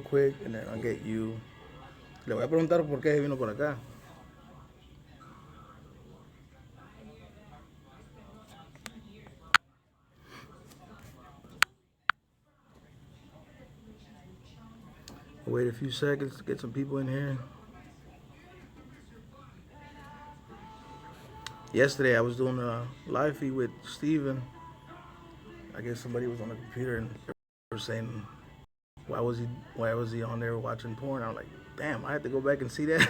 quick, and then I'll get you. Le voy a preguntar por qué vino por acá. Wait a few seconds to get some people in here. Yesterday I was doing a live feed with Steven. I guess somebody was on the computer and they were saying, why was he on there watching porn? I'm like, damn, I had to go back and see that.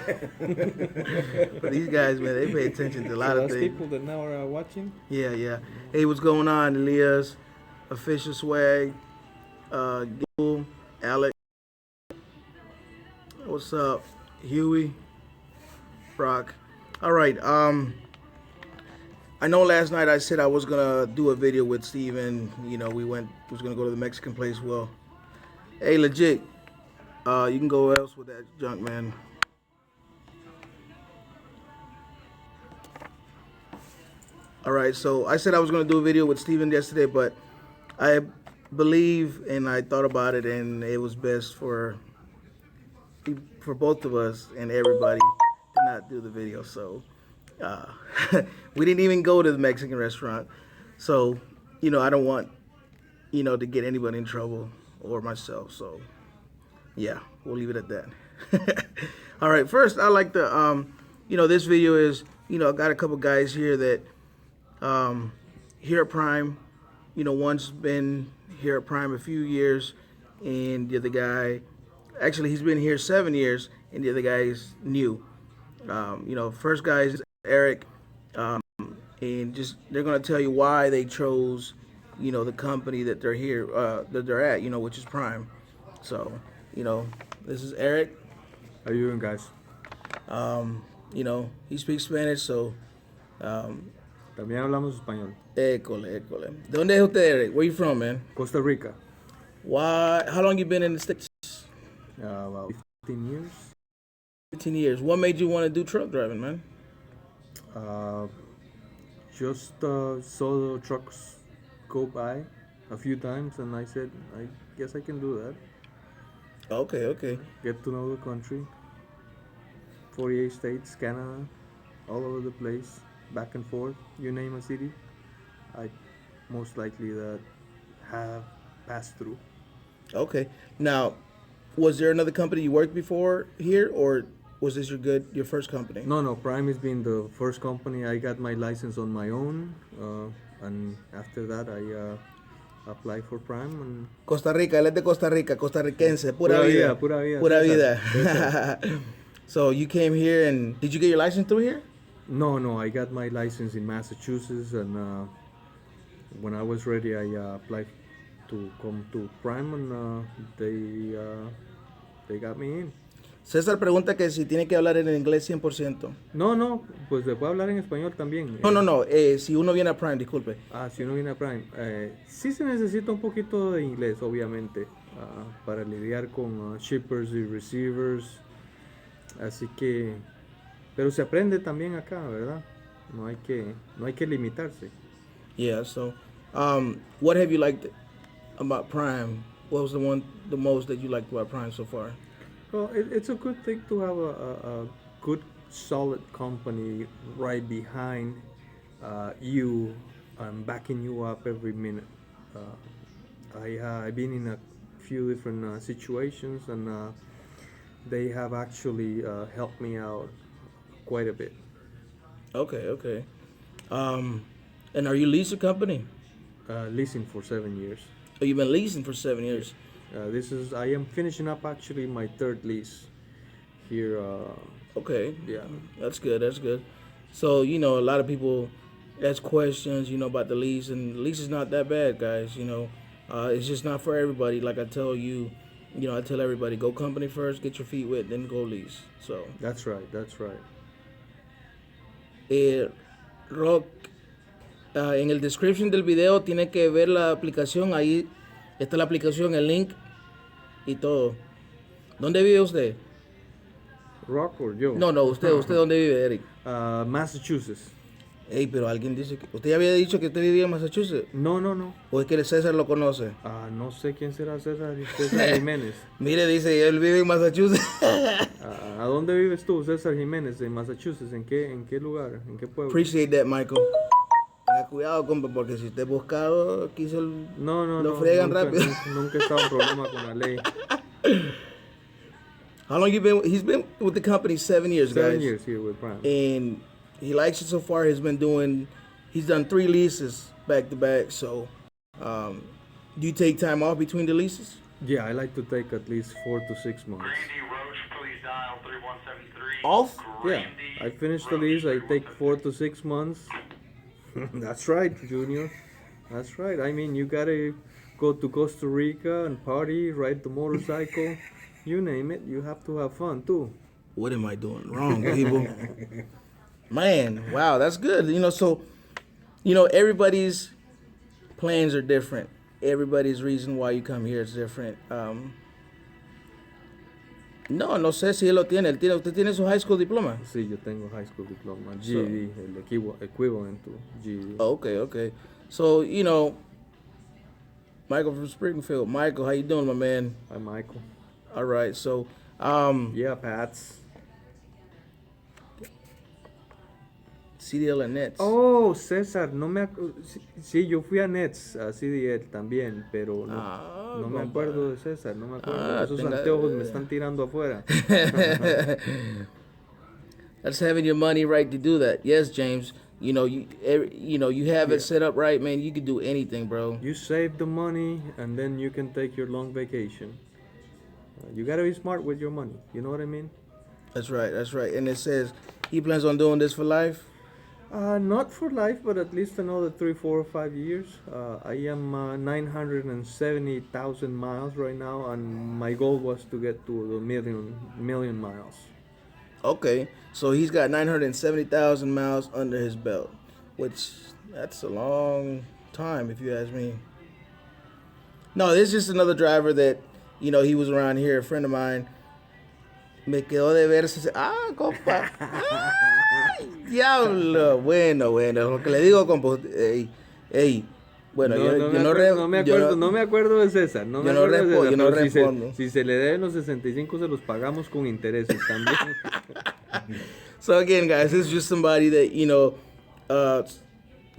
But these guys, man, they pay attention to a lot of things. People that now are watching? Yeah. Hey, what's going on, Elias? Official Swag, Gil, Alex. What's up, Huey, Brock? All right. I know last night I said I was gonna do a video with Steven. You know, was gonna go to the Mexican place. Well, hey, legit. You can go else with that junk, man. All right. So I said I was gonna do a video with Steven yesterday, but I believe and I thought about it, and it was best for both of us and everybody to not do the video. So we didn't even go to the Mexican restaurant. So, you know, I don't want, to get anybody in trouble or myself. So, yeah, we'll leave it at that. All right, first, I like to, this video is, I got a couple guys here that, here at Prime, one's been here at Prime a few years, and the other guy, actually, he's been here 7 years, and the other guy is new. First guy is Eric, and just they're gonna tell you why they chose, the company that they're here, that they're at, which is Prime. So, this is Eric. How you doing, guys? He speaks Spanish, so. También hablamos español. École. ¿De dónde es usted, Eric? Where you from, man? Costa Rica. Why? How long you been in the States? About 15 years. 15 years. What made you want to do truck driving, man? Just saw the trucks go by a few times, and I said, I guess I can do that. Okay. Get to know the country. 48 states, Canada, all over the place, back and forth. You name a city, I most likely that have passed through. Okay. Now, was there another company you worked before here, or was this your first company? No. Prime has been the first company. I got my license on my own, and after that I applied for Prime. And Costa Rica, él es de Costa Rica, costarricense, pura vida. So you came here, and did you get your license through here? No. I got my license in Massachusetts, and when I was ready, I applied to come to Prime, and they got me in. César pregunta que si tiene que hablar en inglés 100%. No, pues se puede hablar en español también. No, si uno viene a Prime, disculpe. Si uno viene a Prime. Sí se necesita un poquito de inglés, obviamente, para lidiar con shippers y receivers. Así que, pero se aprende también acá, ¿verdad? No hay que limitarse. Yeah, so, what have you liked about Prime? What was the most that you liked about Prime so far? Well, it's a good thing to have a good, solid company right behind you and backing you up every minute. I've been in a few different situations, and they have actually helped me out quite a bit. Okay. And are you leasing a company? Leasing for 7 years. Oh, you've been leasing for 7 years. I am finishing up actually my third lease here. Okay. Yeah. That's good. So, a lot of people ask questions, about the lease, and the lease is not that bad, guys. It's just not for everybody. Like I tell you, I tell everybody, go company first, get your feet wet, then go lease. So. That's right. Rock, en el description del video tiene que ver la aplicación. Ahí está la aplicación, el link y todo. ¿Dónde vive usted? Rock or yo? No, usted dónde vive, Eric? Massachusetts. Ey, pero alguien dice que... ¿Usted ya había dicho que usted vivía en Massachusetts? No, no, no. ¿O es que el César lo conoce? No sé quién será César Jiménez. Mire, dice, él vive en Massachusetts. ¿A dónde vives tú, César Jiménez, en Massachusetts? ¿En qué lugar? ¿En qué pueblo? Appreciate that, Michael. Tenga cuidado, compa, porque si usted es buscado, aquí se lo fregan rápido. Nunca he estado en problema con la ley. How long you been? He's been with the company 7 years, guys. 7 years here with Prime. And he likes it so far. He's done 3 leases back to back. So, do you take time off between the leases? Yeah, I like to take at least 4 to 6 months. Randy Roach, please dial 3173. Off? Yeah, I finish the lease. I take 4 to 6 months. That's right, Junior. That's right. I mean, you gotta go to Costa Rica and party, ride the motorcycle. You name it. You have to have fun too. What am I doing wrong, people? Man, wow, that's good. So, everybody's plans are different. Everybody's reason why you come here is different. No sé si él lo tiene. ¿Usted tiene su high school diploma? Sí, yo tengo high school diploma, GED, el equivalent to GED. Oh, okay. So, Michael from Springfield. Michael, how you doing, my man? Hi, Michael. All right, so, Yeah, Pats. CDL and Nets. Oh, César, no me acuerdo. Sí, yo fui a Nets, a CDL también, pero no me acuerdo de César, no me acuerdo. Esos anteojos me están tirando afuera. That's having your money right to do that. Yes, James. You have it set up right, man. You can do anything, bro. You save the money, and then you can take your long vacation. You gotta be smart with your money. You know what I mean? That's right. And it says he plans on doing this for life. Not for life, but at least another 3, 4, or 5 years. I am 970,000 miles right now, and my goal was to get to the million miles. Okay, so he's got 970,000 miles under his belt, which that's a long time if you ask me. No, this is just another driver that, he was around here, a friend of mine. Me quedó de verse. Compa. Ay, diablo. Bueno. Lo que le digo, compa. Bueno, no me acuerdo de César. No me acuerdo de César, no respondo. Si se le deben los 65, se los pagamos con intereses también. So again, guys, this is just somebody that,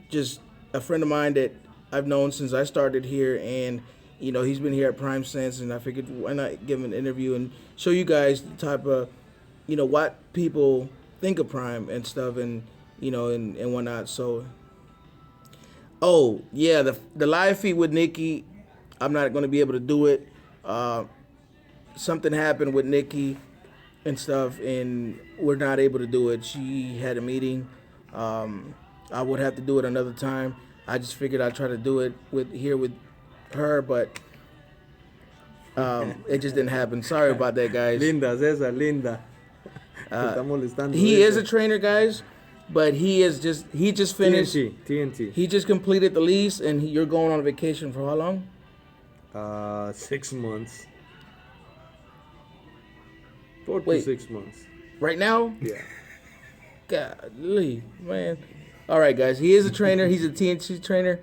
just a friend of mine that I've known since I started here, and he's been here at Prime since, and I figured why not give him an interview and show you guys the type of, what people think of Prime and stuff, and and whatnot. So, oh yeah, the live feed with Nikki, I'm not going to be able to do it. Something happened with Nikki and stuff, and we're not able to do it. She had a meeting. I would have to do it another time. I just figured I'd try to do it with her, but it just didn't happen. Sorry about that, guys. Linda, César, Linda. Está molestando. He is a trainer, guys, but he just finished. TNT. He just completed the lease, and you're going on vacation for how long? 6 months. 4 to Wait. 6 months. Right now? Yeah. Golly, man. All right, guys. He is a trainer. He's a TNT trainer.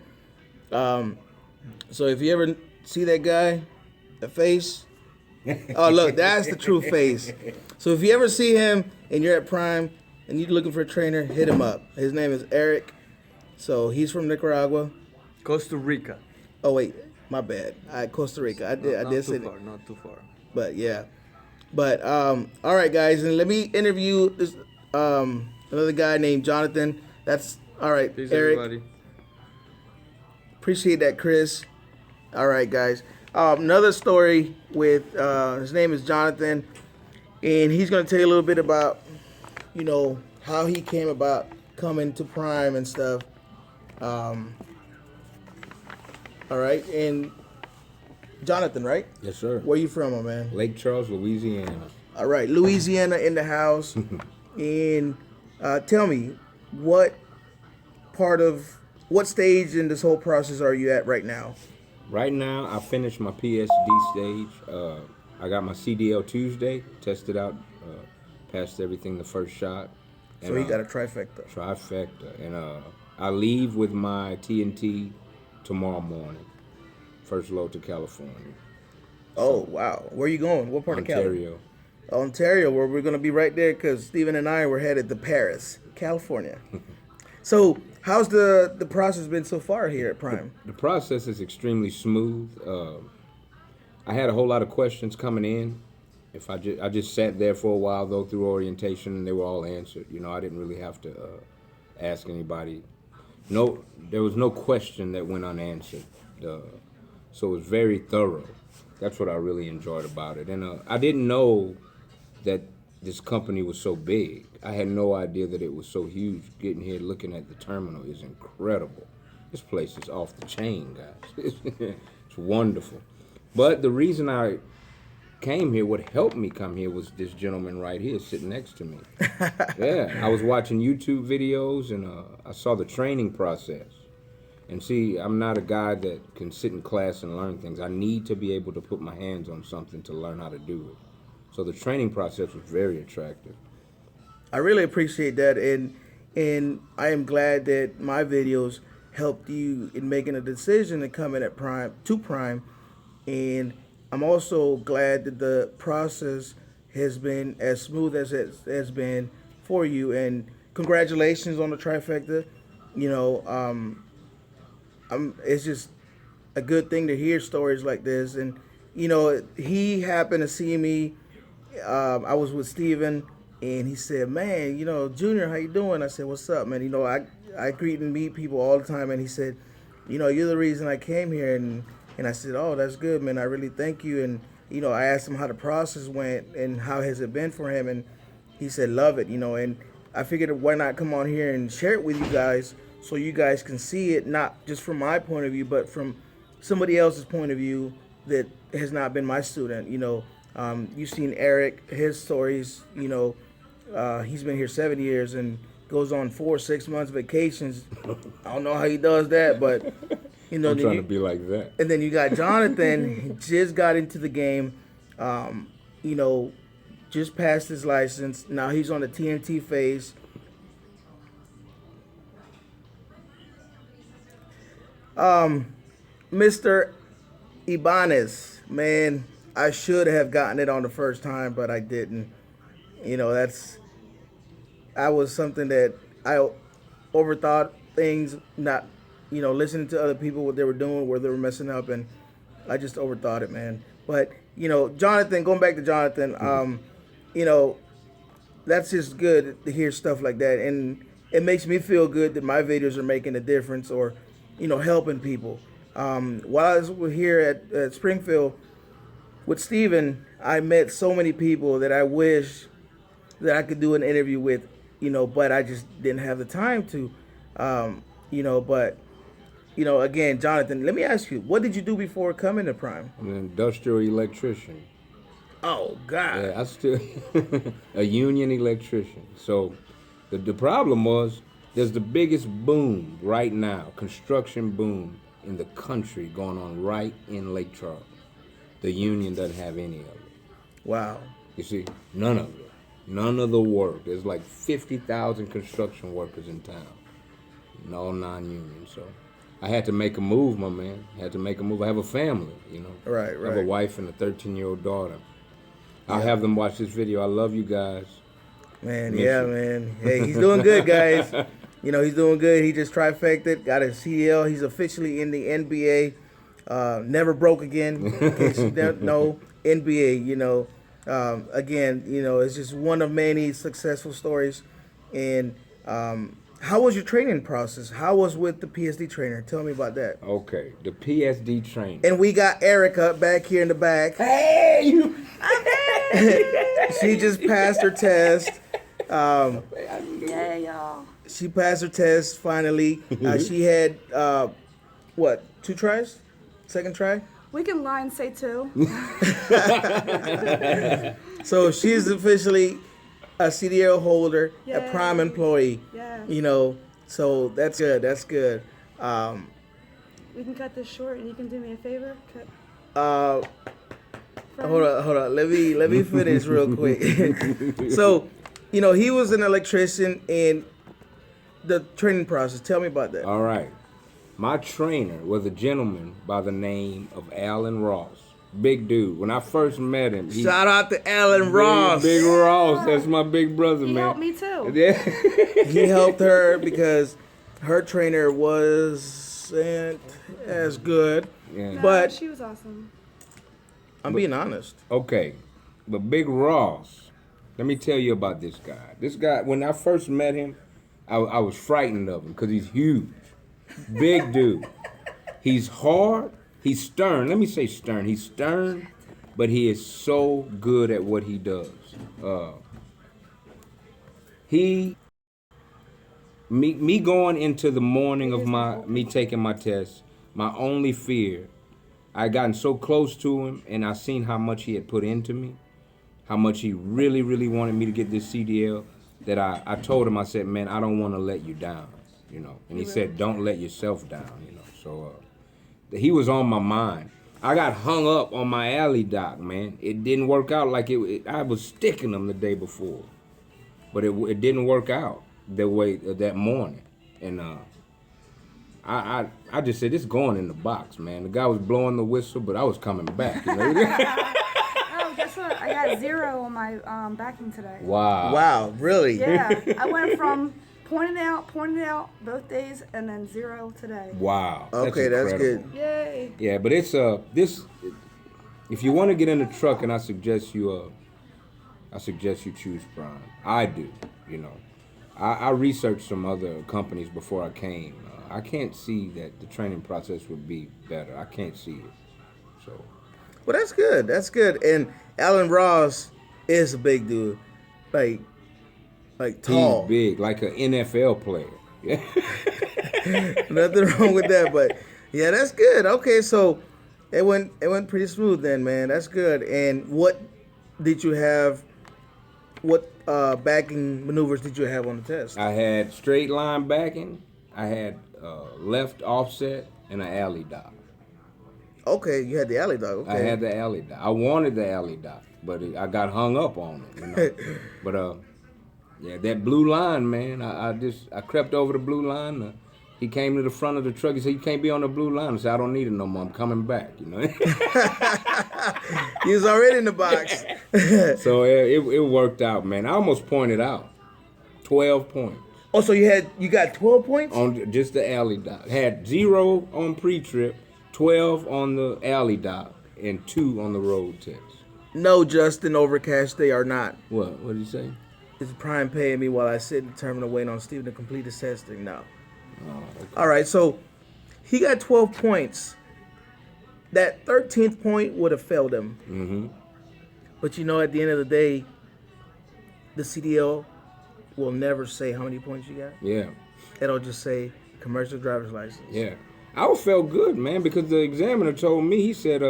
So if you ever see that guy, the face, oh look, that's the true face. So if you ever see him and you're at Prime and you're looking for a trainer, hit him up. His name is Eric. So he's from Nicaragua. Costa Rica. Oh wait, my bad. Costa Rica. I did say that. Not too far. But yeah. But all right, guys, and let me interview this another guy named Jonathan. That's all right, Peace, Eric. everybody. Appreciate that, Chris. All right, guys. Another story with his name is Jonathan, and he's going to tell you a little bit about, how he came about coming to Prime and stuff. All right, and Jonathan, right? Yes, sir. Where you from, my man? Lake Charles, Louisiana. All right, Louisiana in the house. And tell me, what stage in this whole process are you at right now? Right now, I finished my PSD stage. I got my CDL Tuesday, tested out, passed everything the first shot. So he got a trifecta. Trifecta. And I leave with my TNT tomorrow morning. First load to California. Oh, wow. Where are you going? What part of Cali? Ontario. Ontario, where we're going to be right there because Steven and I were headed to Paris, California. So how's the process been so far here at Prime? The process is extremely smooth. I had a whole lot of questions coming in. If I just sat there for a while though through orientation, and they were all answered. You know, I didn't really have to ask anybody. No, there was no question that went unanswered. So it was very thorough. That's what I really enjoyed about it. And I didn't know that this company was so big. I had no idea that it was so huge. Getting here, looking at the terminal is incredible. This place is off the chain, guys. It's wonderful. But the reason I came here, what helped me come here, was this gentleman right here sitting next to me. Yeah, I was watching YouTube videos and I saw the training process. And see, I'm not a guy that can sit in class and learn things. I need to be able to put my hands on something to learn how to do it. So the training process was very attractive. I really appreciate that, and I am glad that my videos helped you in making a decision to come in at Prime, and I'm also glad that the process has been as smooth as it has been for you. And congratulations on the trifecta. You know, it's just a good thing to hear stories like this. And you know, he happened to see me. I was with Steven, and he said, "Man, you know, Junior, how you doing?" I said, "What's up, man?" You know, I greet and meet people all the time, and he said, "You know, you're the reason I came here." And I said, "Oh, that's good, man. I really thank you." And you know, I asked him how the process went and how has it been for him, and he said, "Love it." You know, and I figured why not come on here and share it with you guys so you guys can see it, not just from my point of view, but from somebody else's point of view that has not been my student. You know, you've seen Eric, his stories. You know, he's been here 7 years and goes on 4 or 6 months vacations. I don't know how he does that, but you know, I'm trying to be like that. And then you got Jonathan, just got into the game. You know, just passed his license. Now he's on the TNT phase. Mr. Ibanez, man, I should have gotten it on the first time, but I didn't. You know, I was something that I overthought things, not, you know, listening to other people, what they were doing, where they were messing up, and I just overthought it, man. But, you know, Jonathan, going back to Jonathan, you know, that's just good to hear stuff like that. And it makes me feel good that my videos are making a difference or, you know, helping people. While I was here at Springfield with Steven, I met so many people that I wish that I could do an interview with, you know, but I just didn't have the time to, you know, but, you know, again, Jonathan, let me ask you, what did you do before coming to Prime? I'm an industrial electrician. Oh, God. Yeah, I still a union electrician. So the problem was there's the biggest boom right now, construction boom in the country going on right in Lake Charles. The union doesn't have any of it. Wow. You see, none of it. None of the work. There's like 50,000 construction workers in town. No non-union. So I had to make a move, my man. I had to make a move. I have a family, you know. Right. I have a wife and a 13-year-old daughter. I'll have them watch this video. I love you guys. Man, man. Hey, he's doing good, guys. You know, he's doing good. He just trifected, got his CDL. He's officially in the NBA. Never broke again. In case you don't know, NBA, you know. Again, you know, it's just one of many successful stories. And how was your training process? How was with the PSD trainer? Tell me about that. Okay, the PSD training. And we got Erica back here in the back. Hey! She just passed her test. Yeah, y'all. She passed her test finally. She had, 2 tries? Second try? We can lie and say 2. So she's officially a CDL holder, a Yay. Prime employee. Yeah. You know, so that's good. That's good. We can cut this short, and you can do me a favor. Hold on. Let me finish real quick. So, you know, he was an electrician in the training process. Tell me about that. All right. My trainer was a gentleman by the name of Alan Ross. Big dude. When I first met him, Shout out to Alan Ross. Big Ross. That's my big brother, He man. helped me too. Yeah. He helped her because her trainer wasn't as good. Yeah. No, But she was awesome. I'm being honest. Okay, but Big Ross, let me tell you about this guy. This guy, when I first met him, I was frightened of him because he's huge. Big dude. He's hard. He's stern. Let me say stern. He's stern, but he is so good at what he does. Me going into the morning of me taking my test, my only fear, I gotten so close to him and I seen how much he had put into me, how much he really, really wanted me to get this CDL, that I told him, I said, man, I don't want to let you down, you know. And he said, don't let yourself down, you know. So he was on my mind. I got hung up on my alley doc, man. It didn't work out like I was sticking them the day before, but it didn't work out the way that morning. And I just said, it's going in the box, man. The guy was blowing the whistle, but I was coming back, you know. Oh, guess what? I got 0 on my backing today. Wow. Wow, really? Yeah, I went from pointing out both days, and then 0 today. Wow. Okay, that's good. Yay! Yeah, but it's this. If you want to get in the truck, and I suggest you choose Prime. I do, you know. I researched some other companies before I came. I can't see that the training process would be better. I can't see it. So. Well, that's good. That's good. And Alan Ross is a big dude, like tall. He's big, like an NFL player. Yeah. Nothing wrong with that, but yeah, that's good. Okay, so it went pretty smooth then, man. That's good. And what did you have? What backing maneuvers did you have on the test? I had straight line backing. I had left offset and an alley dot. Okay, you had the alley dog. Okay. I had the alley dot. I wanted the alley dot, but I got hung up on it. You know? But yeah, that blue line, man. I crept over the blue line. He came to the front of the truck. He said, "You can't be on the blue line." I said, "I don't need it no more. I'm coming back." You know. He was already in the box. So it worked out, man. I almost pointed out 12 points. Oh, so you got 12 points? On just the alley dot. Had 0 on pre-trip, 12 on the alley dot, and 2 on the road test. No, Justin, Overcash, they are not. What did you say? Is Prime paying me while I sit in the terminal waiting on Steven to complete his testing? No. Oh, okay. All right, so he got 12 points. That 13th point would have failed him. Mm-hmm. But you know, at the end of the day, the CDL will never say how many points you got. Yeah. It'll just say commercial driver's license. Yeah. I felt good, man, because the examiner told me, he said,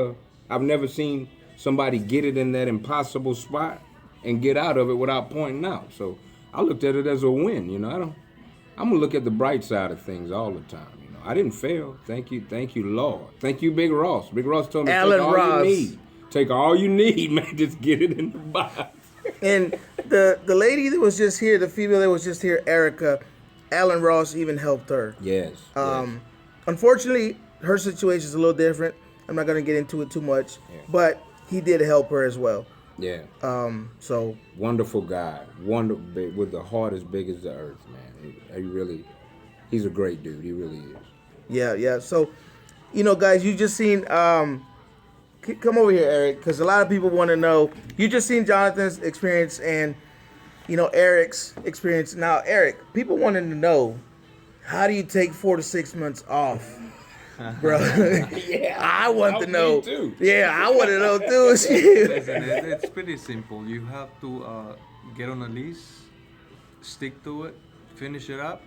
I've never seen somebody get it in that impossible spot and get out of it without pointing out. So I looked at it as a win, you know. I'm gonna look at the bright side of things all the time, you know. I didn't fail. Thank you, Lord. Thank you, Big Ross. Big Ross told me, Alan take all Ross. you need. Take all you need, man. Just get it in the box. And the lady that was just here, the female that was just here, Erica, Alan Ross even helped her. Yes. Unfortunately, her situation is a little different. I'm not going to get into it too much, but he did help her as well. Yeah. So Wonderful guy. With the heart as big as the earth, man. He's a great dude. He really is. yeah. So, you know, guys, you just seen. Come over here, Eric, because a lot of people want to know. You just seen Jonathan's experience and, you know, Eric's experience. Now, Eric, people wanted to know, how do you take 4 to 6 months off, bro? Yeah, I want to know. Me too. Yeah, I want to know too. Listen, it's pretty simple. You have to get on a lease, stick to it, finish it up,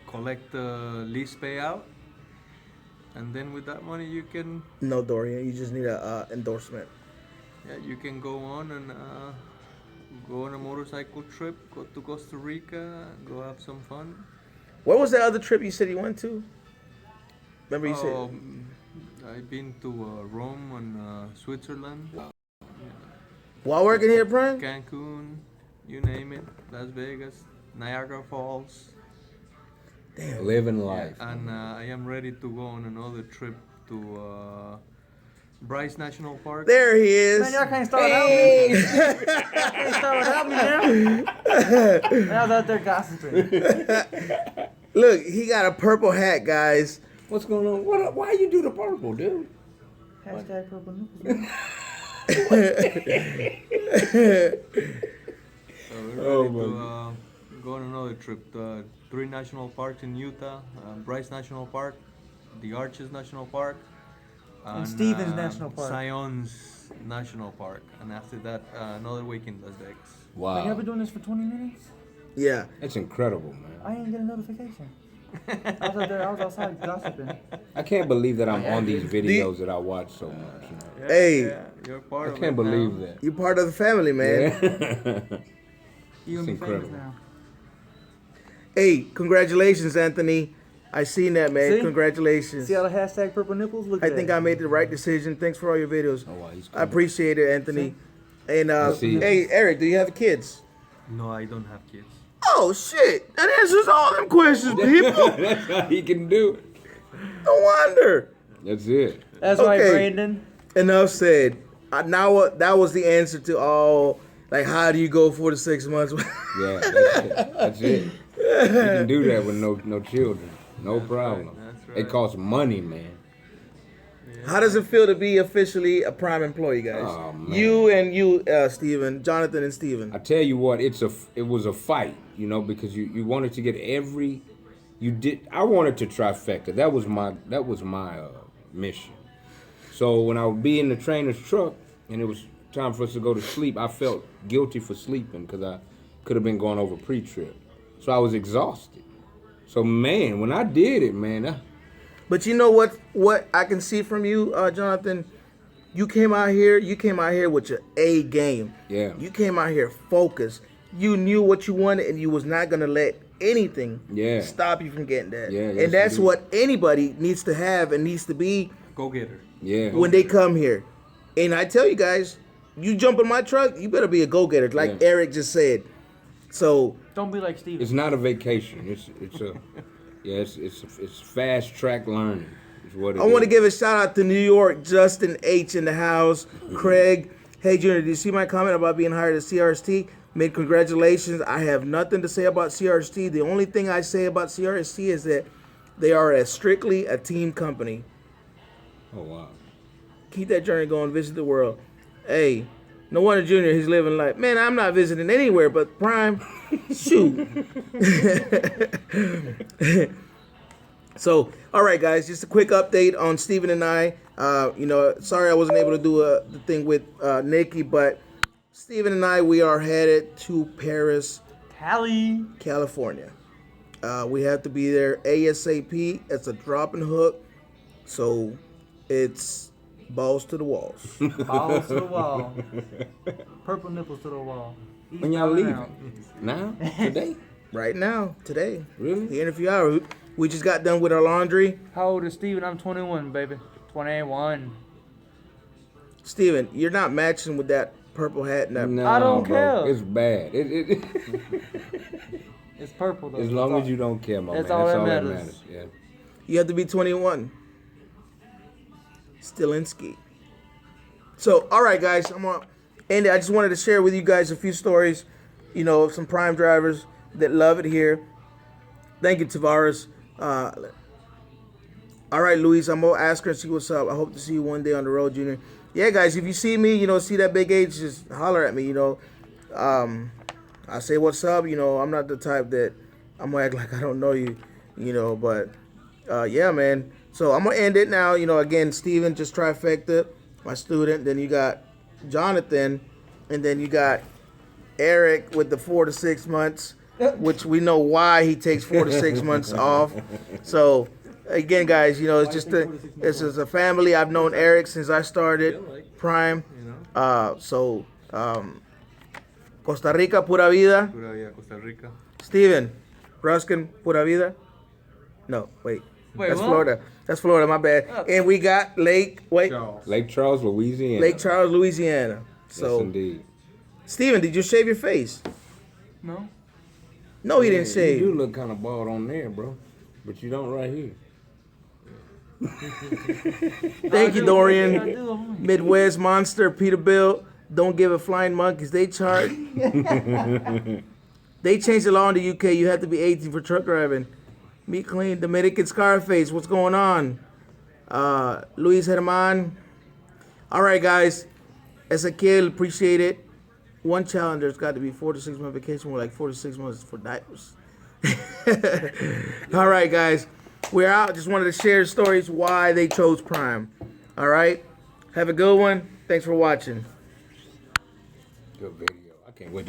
collect the lease payout, and then with that money you can No, Dorian, you just need a endorsement. you can go on and go on a motorcycle trip, go to Costa Rica, go have some fun. Where was that other trip you said you went to? Remember you said I've been to Rome and Switzerland, while working here, Brian? Cancun. you name it. Las Vegas, Niagara Falls. Living life. And I am ready to go on another trip to Bryce National Park. There he is. Man, y'all can't start without me. Can't start without me now. Now out there gossiping. Look, he got a purple hat, guys. What's going on? Why you do the purple, dude? Hashtag purple nipples. So we're ready to go on another trip. 3 national parks in Utah, Bryce National Park, the Arches National Park, And Stevens National Park. Zion's National Park, and after that, another week in Las Vegas. Man, y'all Wow. been doing this for 20 minutes? Yeah. That's incredible, man. I didn't get a notification. I was out there. I was outside gossiping. I can't believe that I'm on these videos that I watch so much. You know? Hey. You're part I of can't it believe now. that. You're part of the family, man. Yeah. You gonna be famous incredible. now. Hey, congratulations, Anthony. I seen that, man. See? Congratulations. See how the hashtag purple nipples look? I think I made the right decision. Thanks for all your videos. Oh, wow, he's I appreciate it, Anthony. And see. hey, Eric, do you have kids? No, I don't have kids. Oh shit! That answers all them questions, people. That's how he can do it. No wonder. That's it. That's right, Okay. Brandon. Enough said. Now that was the answer to all. Like, how do you go 4 to 6 months? Yeah, that's it. That's it. You can do that with no children. No problem. that's It right. costs money, man. How does it feel to be officially a Prime employee, guys? Oh, man. You, Steven, Jonathan and Steven. I tell you what, it was a fight, you know, because you wanted to get I wanted to trifecta. That was my mission. So when I would be in the trainer's truck and it was time for us to go to sleep, I felt guilty for sleeping because I could have been going over pre-trip. So I was exhausted. So man, when I did it, man, But you know what I can see from you, Jonathan? You came out here with your A game. Yeah. You came out here focused. You knew what you wanted and you was not gonna let anything stop you from getting that. Yeah, yes, and that's indeed. what anybody needs to have and needs to be Go get her. yeah. when they come here. And I tell you guys, you jump in my truck, you better be a go-getter, like Yeah. Eric just said. So Don't be like Steven. It's not a vacation. It's fast track learning. Is what it I want to is. give a shout out to New York, Justin H in the house, Craig. Hey Junior, did you see my comment about being hired at CRST? Made congratulations. I have nothing to say about CRST. The only thing I say about CRST is that they are strictly a team company. Oh wow. Keep that journey going. Visit the world. Hey, no wonder Junior, he's living like, man, I'm not visiting anywhere but Prime. Shoot. So, all right, guys, just a quick update on Steven and I. Sorry I wasn't able to do the thing with Nikki, but Steven and I, we are headed to Paris, Cali. California. We have to be there ASAP. It's a drop and hook. So, it's balls to the walls. Balls to the wall. Purple nipples to the wall. East When y'all side leaving? out. Now? Today? Right now, today. Really? Here in a few hours. We just got done with our laundry. How old is Steven? I'm 21, baby. 21. Steven, you're not matching with that purple hat and that. No, I don't bro. care. It's bad. It's purple though. As long as you don't care, my man. That's all that matters. matters. Yeah. You have to be 21. Stilinski. So, all right, guys. And I just wanted to share with you guys a few stories, of some Prime drivers that love it here. Thank you, Tavares. All right, Luis, I'm going to ask her and see what's up. I hope to see you one day on the road, Junior. Yeah, guys, if you see me, see that big age, just holler at me, I say what's up, I'm not the type that I'm going to act like I don't know you, but yeah, man. So I'm going to end it now. Again, Steven, just trifecta, my student. Then you got Jonathan, and then you got Eric with the 4 to 6 months, which we know why he takes 4 to 6 months off. So again, guys, it's just this is a family. I've known Eric since I started Prime. Costa Rica, pura vida. Pura vida, Costa Rica. Steven, Ruskin, pura vida. No, wait. Wait, That's what? Florida. That's Florida, my bad. And we got Lake Charles, Louisiana. Lake Charles, Louisiana. Yes, So, indeed. Steven, did you shave your face? No. No, he didn't You shave. do look kind of bald on there, bro. But you don't right here. Thank you, I Dorian. do. Midwest Monster, Peterbilt. Don't give a flying monkeys. They charge. They changed the law in the UK. You have to be 18 for truck driving. Meat clean. Dominican Scarface. What's going on? Luis Herman. All right, guys. Ezequiel, appreciate it. One challenger's got to be 4 to 6 month vacation. We're like 4 to 6 months for diapers. All right, guys. We're out. Just wanted to share stories why they chose Prime. All right. Have a good one. Thanks for watching. Good video. I can't wait.